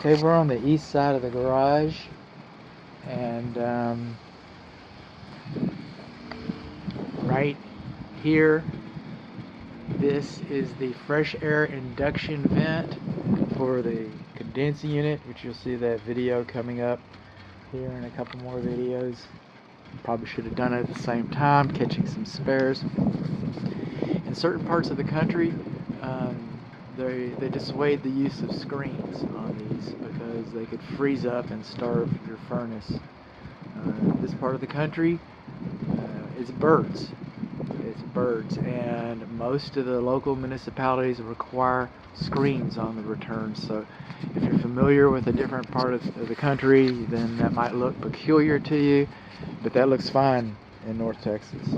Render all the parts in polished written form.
Okay, we're on the east side of the garage, and right here, this is the fresh air induction vent for the condensing unit, which you'll see that video coming up here in a couple more videos. Probably should have done it at the same time, catching some spares. In certain parts of the country, they dissuade the use of screens on these because they could freeze up and starve your furnace. This part of the country, it's birds. It's birds, and most of the local municipalities require screens on the returns. So if you're familiar with a different part of the country, then that might look peculiar to you, but that looks fine in North Texas.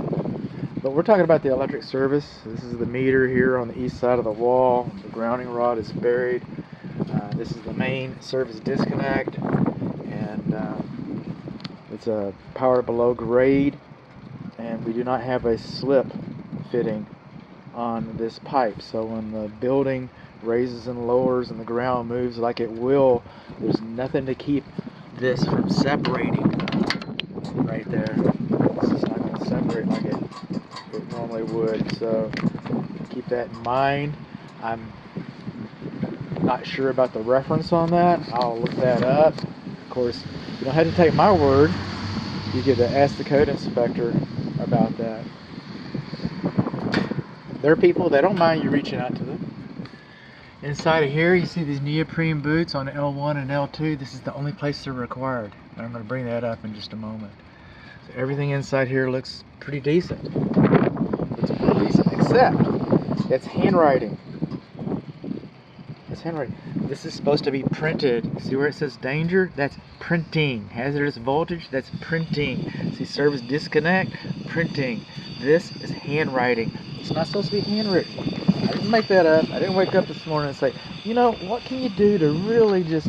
But we're talking about the electric service. This is the meter here on the east side of the wall. The grounding rod is buried. This is the main service disconnect, and it's a power below grade, and we do not have a slip fitting on this pipe. So when the building raises and lowers and the ground moves like it will, there's nothing to keep this from separating right there. This is not going to separate like it normally would, so keep that in mind. I'm not sure about the reference on that. I'll look that up. Of course, you don't have to take my word. You get to ask the code inspector about that. There are people that don't mind you reaching out to them. Inside of here, you see these neoprene boots on L1 and L2. This is the only place they're required. And I'm going to bring that up in just a moment. So everything inside here looks pretty decent. It's pretty decent, except it's handwriting. It's handwriting. This is supposed to be printed. See where it says danger? That's printing. Hazardous voltage? That's printing. See service disconnect? Printing. This is handwriting. It's not supposed to be handwritten. I didn't make that up. I didn't wake up this morning and say, you know, what can you do to really just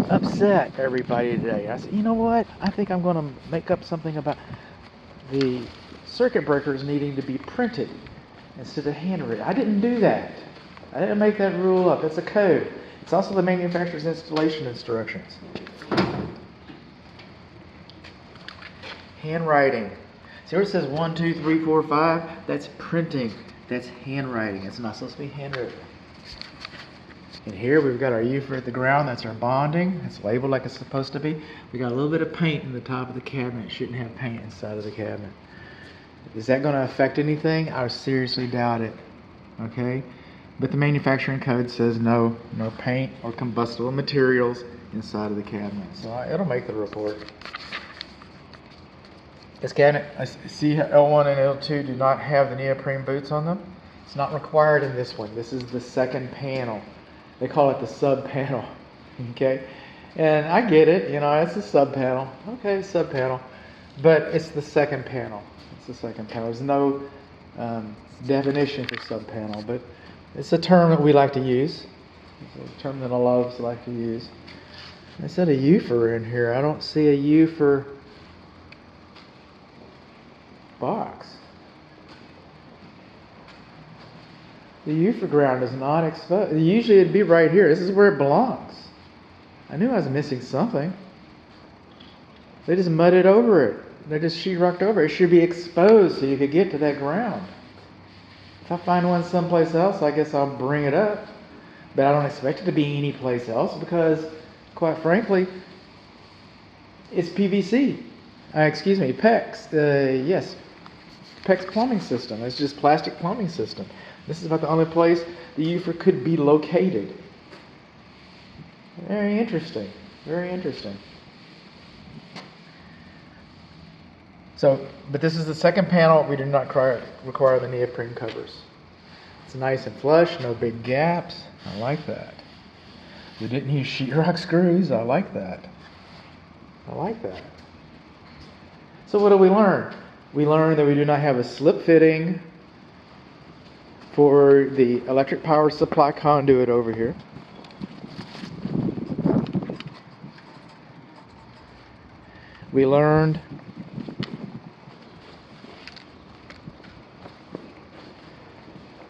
upset everybody today? I said, you know what? I think I'm going to make up something about the circuit breakers needing to be printed instead of handwritten. I didn't do that. I didn't make that rule up. It's a code. It's also the manufacturer's installation instructions. Handwriting. See where it says 1, 2, 3, 4, 5? That's printing. That's handwriting. It's not supposed to be handwritten. And here we've got our U for at the ground. That's our bonding. It's labeled like it's supposed to be. We got a little bit of paint in the top of the cabinet. It shouldn't have paint inside of the cabinet. Is that going to affect anything? I seriously doubt it. Okay? But the manufacturing code says no paint or combustible materials inside of the cabinet. So it'll make the report. This cabinet, I see L1 and L2 do not have the neoprene boots on them. It's not required in this one. This is the second panel. They call it the sub panel. Okay? And I get it, you know, it's a sub panel. Okay, sub panel. But it's the second panel. It's the second panel. There's no definition for sub panel, but it's a term that we like to use. It's a term that a lot of us like to use. I said a U for in here. I don't see a U for box. The U for ground is not exposed. Usually it'd be right here. This is where it belongs. I knew I was missing something. They just mudded over it. They just sheetrocked over it. It should be exposed so you could get to that ground. If I find one someplace else, I guess I'll bring it up. But I don't expect it to be any place else because, quite frankly, it's PVC. Excuse me, PEX. Yes, PEX plumbing system. It's just plastic plumbing system. This is about the only place the UFR could be located. Very interesting. Very interesting. So, but this is the second panel. We do not require the neoprene covers. It's nice and flush, no big gaps. I like that. We didn't use sheetrock screws. I like that. I like that. So what do we learn? We learned that we do not have a slip fitting for the electric power supply conduit over here. We learned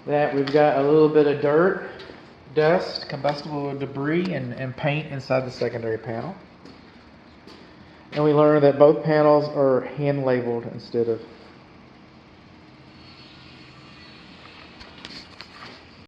that we've got a little bit of dirt dust, combustible debris, and paint inside the secondary panel. And we learned that both panels are hand labeled instead of